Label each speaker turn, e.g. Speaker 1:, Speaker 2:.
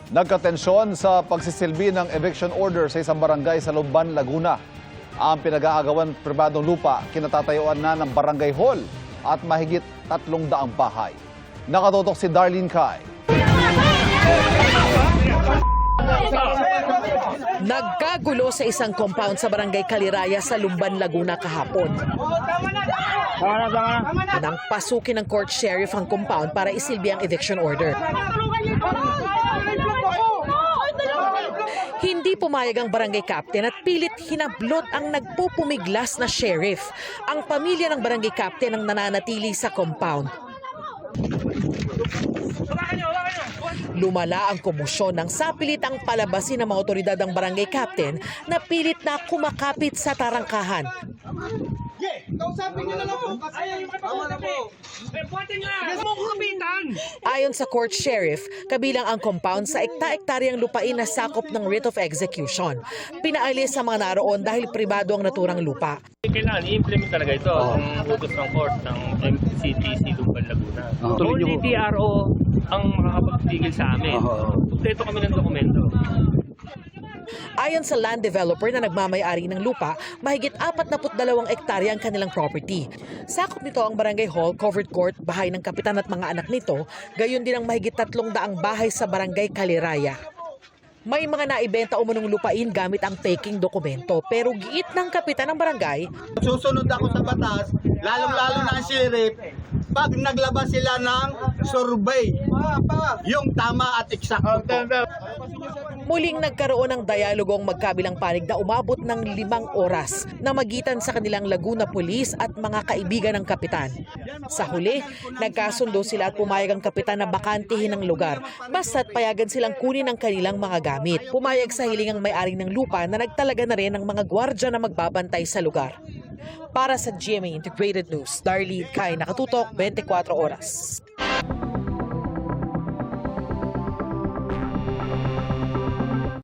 Speaker 1: Nagkatensyon sa pagsisilbi ng eviction order sa isang barangay sa Lumban, Laguna. Ang pinag-aagawan pribadong lupa, kinatatayuan na ng barangay hall at mahigit 300 bahay. Nakatutok si Darlene Kai.
Speaker 2: Nagkagulo sa isang compound sa barangay Caliraya sa Lumban, Laguna kahapon. Nang pasukin ng court sheriff ang compound para isilbi ang eviction order. Hindi pumayag ang barangay captain at pilit hinablot ang nagpupumiglas na sheriff. Ang pamilya ng barangay captain ang nananatili sa compound. Lumala ang komosyon nang sapilit ang palabasin ng mga otoridad ng barangay captain na pilit na kumakapit sa tarangkahan. Ayon sa court sheriff, kabilang ang compound sa ekta-ektaryang lupain na sakop ng writ of execution. Pinaalis sa mga naroon dahil pribado ang naturang lupa.
Speaker 3: Kailangan i-implement talaga ito ang utos ng court ng MCTC Lumban, Laguna. Only DRO ang makakapagpigil sa amin. Kompleto kami ng dokumento.
Speaker 2: Ayon sa land developer na nagmamay-ari ng lupa, mahigit 42 hektarya ang kanilang property. Sakop nito ang barangay hall, covered court, bahay ng kapitan at mga anak nito, gayon din ang mahigit 300 bahay sa barangay Caliraya. May mga naibenta umunong lupain gamit ang faking dokumento, pero giit ng kapitan ng barangay,
Speaker 4: susunod ako sa batas, lalong-lalo na ang sheriff, pag naglabas sila ng survey, yung tama at eksakto.
Speaker 2: muling nagkaroon ng dialogo ang magkabilang panig na umabot ng 5 oras na magitan sa kanilang Laguna Police at mga kaibigan ng kapitan. Sa huli, nagkasundo sila at pumayag ang kapitan na bakantihin ang lugar basta't payagan silang kunin ang kanilang mga gamit. Pumayag sa hiling ang may-ari ng lupa na nagtalaga na rin ng mga gwardya na magbabantay sa lugar. Para sa GMA Integrated News, Darlene Kai, nakatutok 24 oras.